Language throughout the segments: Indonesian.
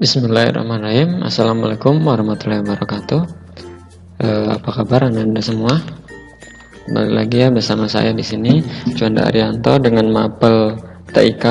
Bismillahirrahmanirrahim. Assalamualaikum warahmatullahi wabarakatuh. Apa kabar Anda semua? Balik lagi ya bersama saya di sini, Juanda Arianto dengan mapel TIK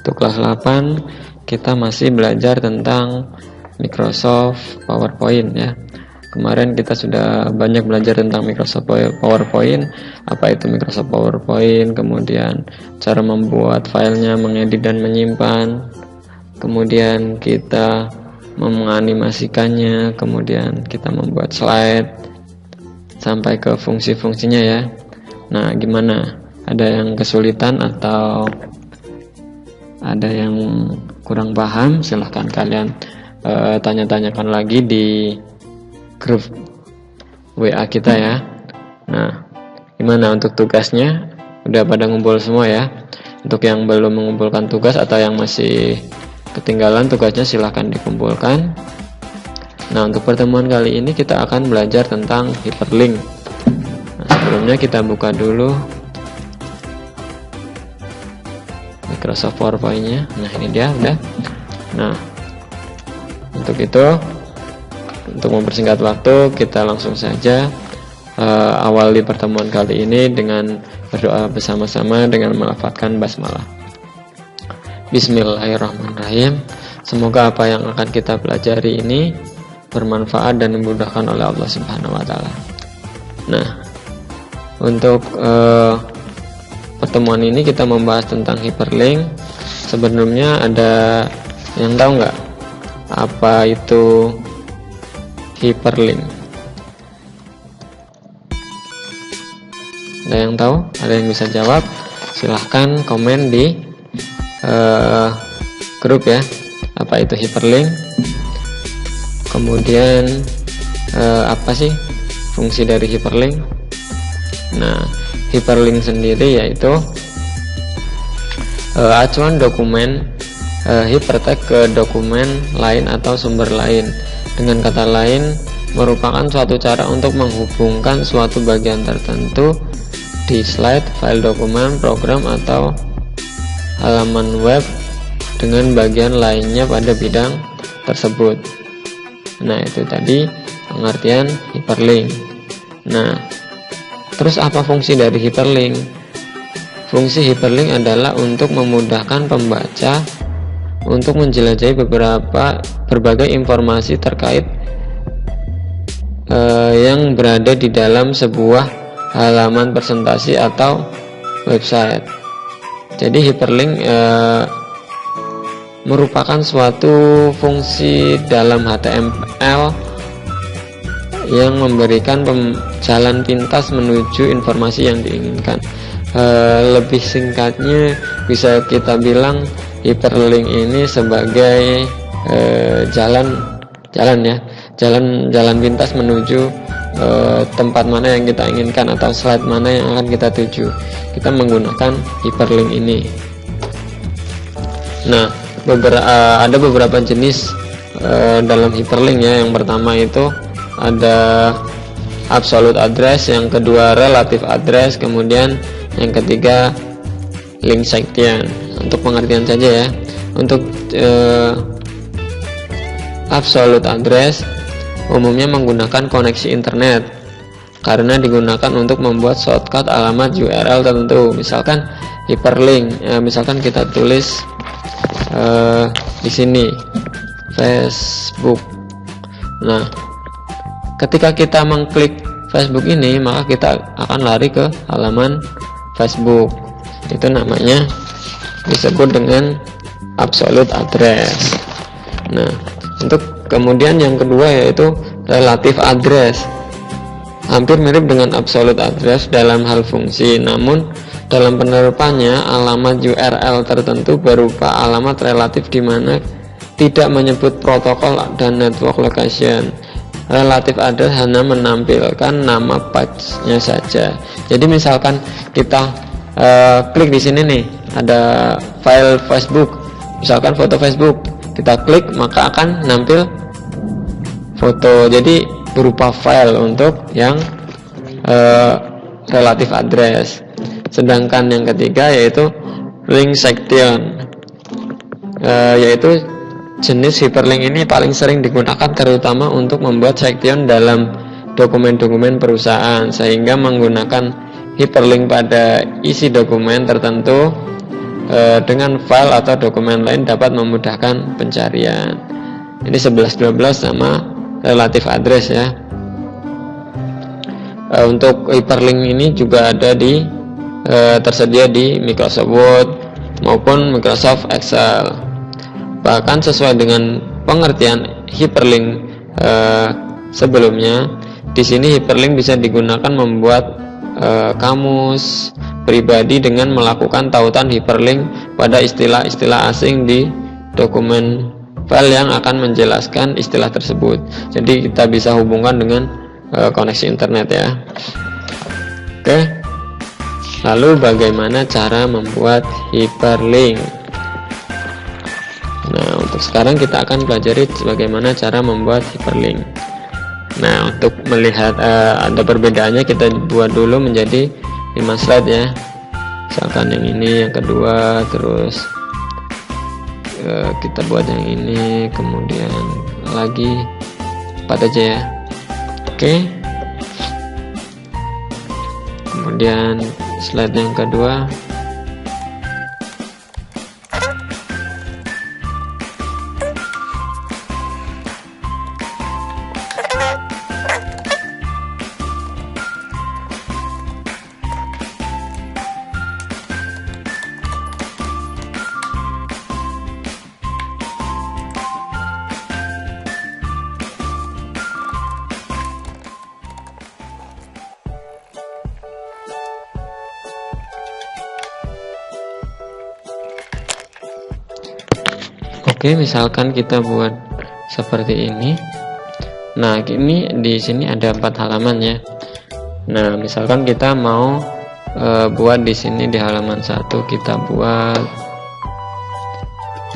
untuk kelas 8. Kita masih belajar tentang Microsoft PowerPoint ya. Kemarin kita sudah banyak belajar tentang Microsoft PowerPoint, apa itu Microsoft PowerPoint, kemudian cara membuat filenya, mengedit dan menyimpan. Kemudian kita menganimasikannya, kemudian kita membuat slide sampai ke fungsi-fungsinya ya. Nah, gimana? Ada yang kesulitan atau ada yang kurang paham? Silahkan kalian tanya-tanyakan lagi di grup WA kita ya. Nah, gimana untuk tugasnya? Udah pada ngumpul semua ya? Untuk yang belum mengumpulkan tugas atau yang masih ketinggalan tugasnya, silahkan dikumpulkan. Nah, untuk pertemuan kali ini kita akan belajar tentang hyperlink. Nah, sebelumnya kita buka dulu Microsoft PowerPoint-nya. Nah, ini dia udah. Nah, untuk itu, untuk mempersingkat waktu, kita langsung saja awali pertemuan kali ini dengan berdoa bersama-sama dengan melafadzkan basmalah. Bismillahirrahmanirrahim. Semoga apa yang akan kita pelajari ini bermanfaat dan dimudahkan oleh Allah Subhanahu wa taala. Nah, untuk pertemuan ini kita membahas tentang hyperlink. Sebelumnya ada yang tahu nggak apa itu hyperlink? Ada yang tahu? Ada yang bisa jawab? Silahkan komen di grup ya, apa itu hyperlink, kemudian apa sih fungsi dari hyperlink. Nah, hyperlink sendiri yaitu acuan dokumen hypertext ke dokumen lain atau sumber lain. Dengan kata lain, merupakan suatu cara untuk menghubungkan suatu bagian tertentu di slide, file dokumen, program, atau halaman web dengan bagian lainnya pada bidang tersebut. Nah, itu tadi pengertian hyperlink. Nah, terus apa fungsi dari hyperlink? Fungsi hyperlink adalah untuk memudahkan pembaca untuk menjelajahi berbagai informasi terkait yang berada di dalam sebuah halaman presentasi atau website. Jadi hyperlink merupakan suatu fungsi dalam HTML yang memberikan jalan pintas menuju informasi yang diinginkan. Lebih singkatnya bisa kita bilang hyperlink ini sebagai jalan pintas menuju tempat mana yang kita inginkan atau slide mana yang akan kita tuju. Kita menggunakan hyperlink ini. Nah, ada beberapa jenis dalam hyperlink ya. Yang pertama itu ada absolute address, yang kedua relative address, kemudian yang ketiga link section. Untuk pengertian saja ya. Untuk absolute address umumnya menggunakan koneksi internet karena digunakan untuk membuat shortcut alamat URL tertentu. Misalkan hyperlink, misalkan kita tulis di sini Facebook. Nah, ketika kita mengklik Facebook ini, maka kita akan lari ke halaman Facebook. Itu namanya disebut dengan absolute address. Nah, untuk kemudian yang kedua yaitu relative address. Hampir mirip dengan absolute address dalam hal fungsi, namun dalam penerapannya alamat URL tertentu berupa alamat relatif di mana tidak menyebut protokol dan network location. Relative address hanya menampilkan nama page-nya saja. Jadi misalkan kita klik di sini nih, ada file Facebook, misalkan foto Facebook, kita klik maka akan nampil foto. Jadi berupa file untuk yang relative address. Sedangkan yang ketiga yaitu link section, yaitu jenis hyperlink ini paling sering digunakan terutama untuk membuat section dalam dokumen-dokumen perusahaan, sehingga menggunakan hyperlink pada isi dokumen tertentu dengan file atau dokumen lain dapat memudahkan pencarian. Ini 11-12 sama relative address ya. Untuk hyperlink ini juga ada tersedia di Microsoft Word maupun Microsoft Excel. Bahkan sesuai dengan pengertian hyperlink sebelumnya, di sini hyperlink bisa digunakan membuat kamus pribadi dengan melakukan tautan hyperlink pada istilah-istilah asing di dokumen file yang akan menjelaskan istilah tersebut. Jadi kita bisa hubungkan dengan koneksi internet ya. Oke. Lalu bagaimana cara membuat hyperlink? Nah, untuk sekarang kita akan pelajari bagaimana cara membuat hyperlink. Nah, untuk melihat ada perbedaannya, kita buat dulu menjadi 5 slide ya. Misalkan yang ini, yang kedua, terus kita buat yang ini, kemudian lagi 4 aja ya. Oke. Kemudian slide yang kedua. Oke, misalkan kita buat seperti ini. Nah, ini di sini ada 4 halaman ya. Nah, misalkan kita mau buat di sini di halaman 1 kita buat,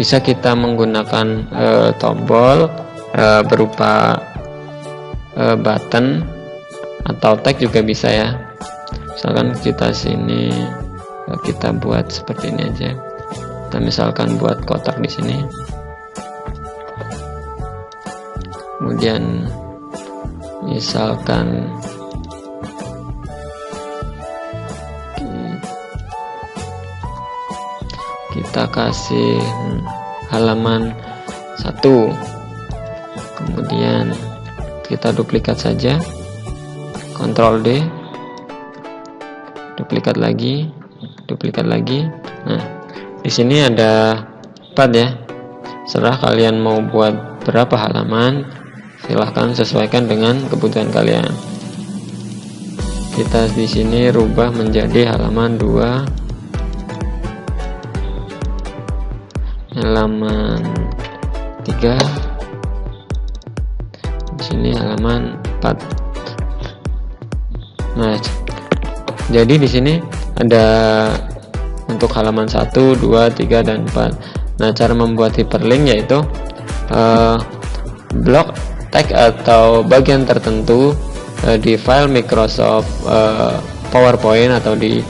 bisa kita menggunakan tombol berupa button atau tag juga bisa ya. Misalkan kita sini kita buat seperti ini aja. Kita misalkan buat kotak di sini. Kemudian misalkan kita kasih halaman 1, kemudian kita duplikat saja, Ctrl D, duplikat lagi. Nah, di sini ada 4 ya. Serah kalian mau buat berapa halaman, silahkan sesuaikan dengan kebutuhan kalian. Kita di sini rubah menjadi halaman 2, halaman 3, di sini halaman 4. Nah, jadi di sini ada untuk halaman 1, 2, 3, dan 4. Nah, cara membuat hyperlink yaitu blok tag atau bagian tertentu di file Microsoft PowerPoint atau di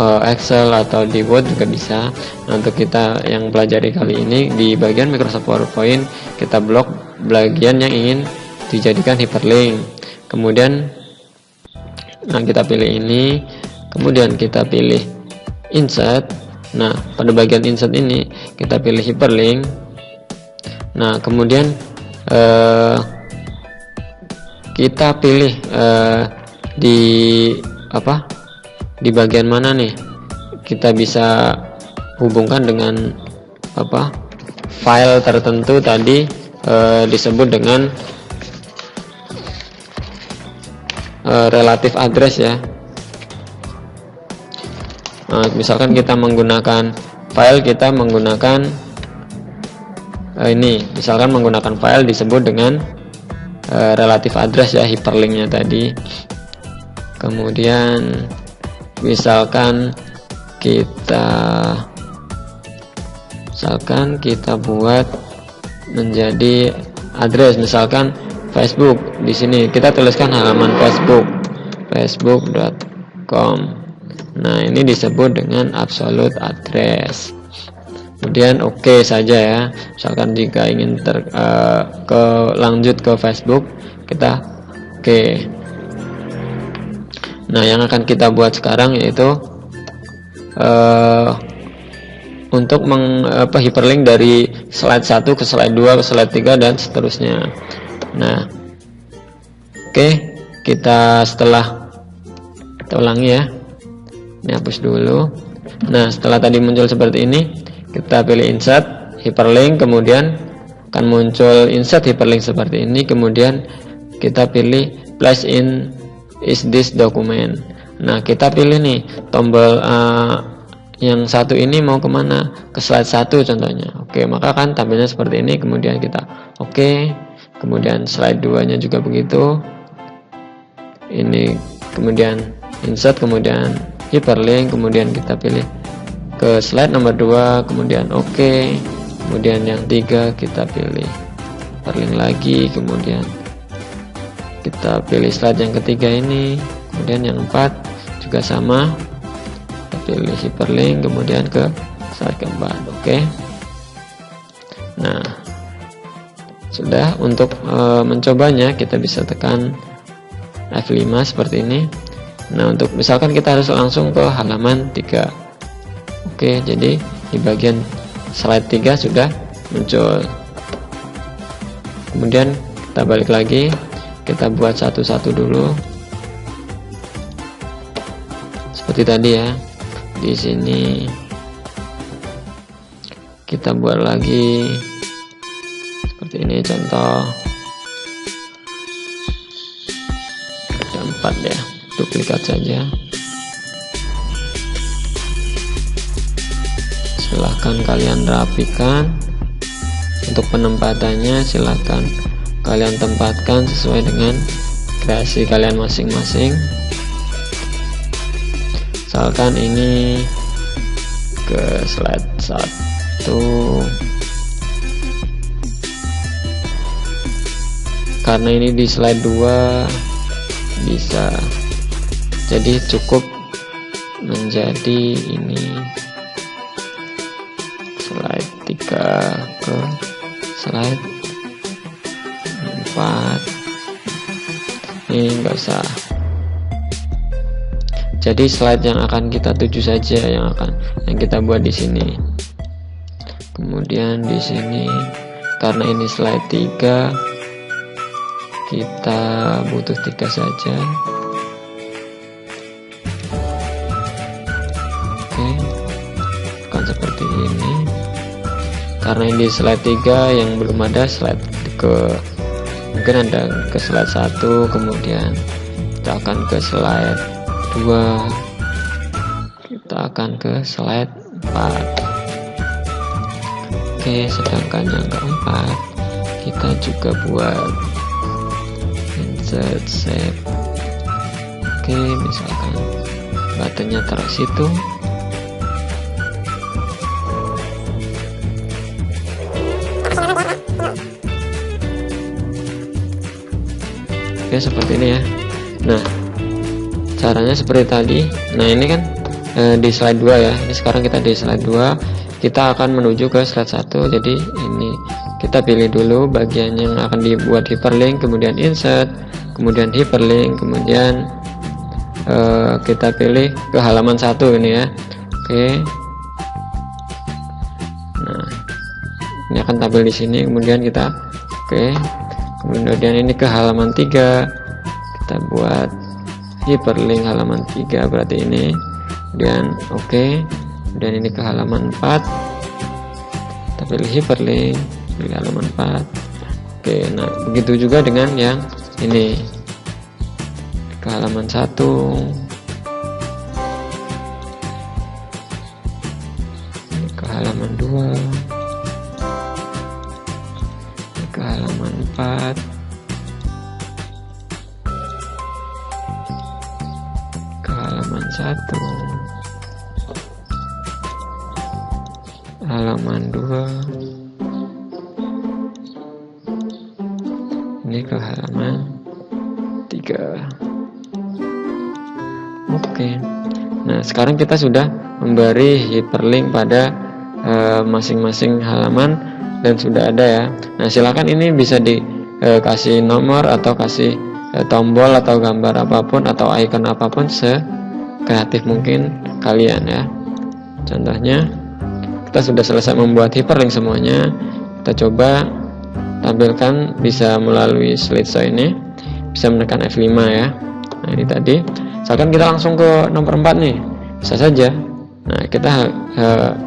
Excel atau di Word juga bisa. Nah, untuk kita yang pelajari kali ini di bagian Microsoft PowerPoint, kita blok bagian yang ingin dijadikan hyperlink. Kemudian kita pilih ini, kemudian kita pilih insert. Nah, pada bagian insert ini kita pilih hyperlink. Nah, kemudian kita pilih di bagian mana nih kita bisa hubungkan dengan file tertentu tadi, disebut dengan relative address ya. Nah, misalkan kita menggunakan file, kita menggunakan ini, misalkan menggunakan file disebut dengan relative address ya, hyperlinknya tadi. Kemudian misalkan kita buat menjadi address, misalkan Facebook. Di sini kita tuliskan halaman facebook.com. Nah, ini disebut dengan absolute address. kemudian oke saja ya. Misalkan jika ingin lanjut ke Facebook, kita oke. Nah, yang akan kita buat sekarang yaitu untuk hyperlink dari slide 1 ke slide 2 ke slide 3 dan seterusnya. Nah, oke, kita ulangi ya. Ini hapus dulu. Nah, setelah tadi muncul seperti ini, kita pilih insert hyperlink, kemudian akan muncul insert hyperlink seperti ini, kemudian kita pilih place in is this document. Nah, kita pilih nih tombol yang satu ini mau kemana, ke slide 1 contohnya. Oke, maka kan tampilnya seperti ini, kemudian kita oke, kemudian slide 2 nya juga begitu. Ini kemudian insert, kemudian hyperlink, kemudian kita pilih ke slide nomor 2, kemudian oke, kemudian yang 3 kita pilih hyperlink lagi, kemudian kita pilih slide yang ketiga ini, kemudian yang 4 juga sama, kita pilih hyperlink, kemudian ke slide keempat. Oke. Nah, sudah. Untuk mencobanya kita bisa tekan F5 seperti ini. Nah, untuk misalkan kita harus langsung ke halaman 3. Oke, jadi di bagian slide 3 sudah muncul. Kemudian kita balik lagi, kita buat satu-satu dulu. Seperti tadi ya. Di sini kita buat lagi seperti ini contoh. Ada 4 ya. Duplikat saja. Silahkan kalian rapikan. Untuk penempatannya silahkan kalian tempatkan sesuai dengan kreasi kalian masing-masing. Misalkan ini ke slide 1, karena ini di slide 2 bisa, jadi cukup menjadi ini slide 3 ke slide 4. Ini enggak usah. Jadi slide yang akan kita tuju saja yang kita buat di sini. Kemudian di sini karena ini slide 3, kita butuh 3 saja. Oke, akan seperti ini. Karena ini slide 3 yang belum ada slide mungkin ada ke slide 1, kemudian kita akan ke slide 2, kita akan ke slide 4. Oke, sedangkan yang keempat kita juga buat insert shape. Oke, misalkan buttonnya taruh situ. Oke, seperti ini ya. Nah, caranya seperti tadi. Nah, ini kan di slide 2 ya. Ini sekarang kita di slide 2. Kita akan menuju ke slide 1. Jadi ini kita pilih dulu bagian yang akan dibuat hyperlink, kemudian insert, kemudian hyperlink, kemudian kita pilih ke halaman 1 ini ya. Oke. Nah, ini akan tampil di sini. Kemudian kita kemudian ini ke halaman 3. Kita buat hyperlink halaman 3 berarti ini. Kemudian kemudian ini ke halaman 4, kita pilih hyperlink, pilih halaman 4. Nah begitu juga dengan yang ini ke halaman 1, ini ke halaman 2, ini ke halaman 4, ke halaman 1, halaman 2, ini ke halaman 3. Oke. Nah, sekarang kita sudah memberi hyperlink pada masing-masing halaman dan sudah ada ya. Nah, silakan ini bisa dikasih nomor atau kasih tombol atau gambar apapun atau icon apapun sekreatif mungkin kalian ya. Contohnya kita sudah selesai membuat hyperlink semuanya. Kita coba tampilkan bisa melalui slideshow ini, bisa menekan F5 ya. Nah, ini tadi. Misalkan kita langsung ke nomor 4 nih, bisa saja. Nah, kita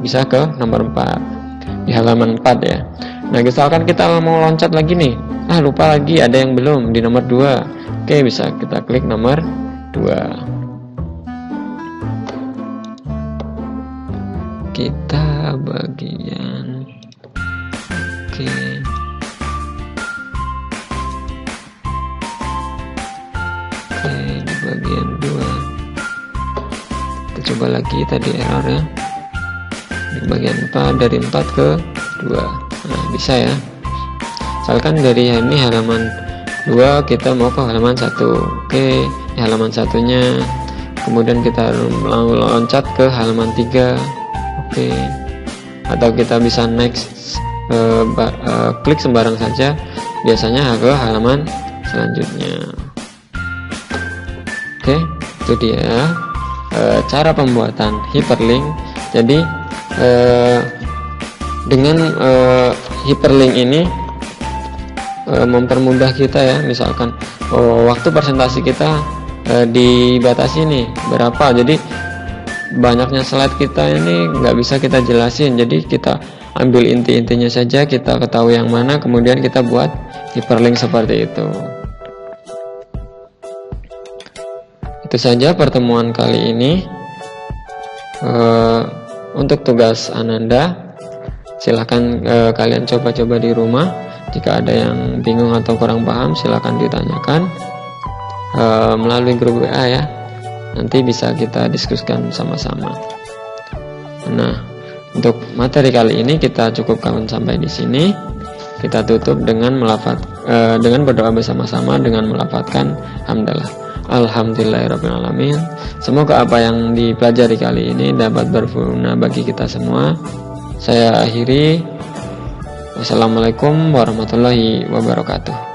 bisa ke nomor 4 di halaman 4 ya. Nah, misalkan kita mau loncat lagi nih, lupa lagi ada yang belum di nomor 2. Oke, bisa kita klik nomor 2. Kita bagian di bagian 2. Kita coba lagi tadi errornya di bagian 4, dari 4 ke 2. Nah, bisa ya. Misalkan dari ini halaman 2 kita mau ke halaman 1. Oke, di halaman satunya kemudian kita loncat ke halaman 3. Oke, atau kita bisa next, klik sembarang saja, biasanya ke halaman selanjutnya. Oke, itu dia cara pembuatan hyperlink. Jadi dengan hyperlink ini mempermudah kita ya. Misalkan waktu presentasi kita dibatasi nih berapa, jadi banyaknya slide kita ini nggak bisa kita jelasin, jadi kita ambil inti-intinya saja, kita ketahui yang mana, kemudian kita buat hyperlink seperti itu. Itu saja pertemuan kali ini. Untuk tugas Ananda, silahkan kalian coba-coba di rumah. Jika ada yang bingung atau kurang paham, silahkan ditanyakan melalui grup WA ya. Nanti bisa kita diskusikan sama-sama. Nah, untuk materi kali ini kita cukupkan sampai di sini. Kita tutup dengan dengan berdoa bersama-sama dengan melafadzkan hamdalah. Alhamdulillahirrahmanirrahim. Semoga apa yang dipelajari kali ini dapat berguna bagi kita semua. Saya akhiri. Wassalamualaikum warahmatullahi wabarakatuh.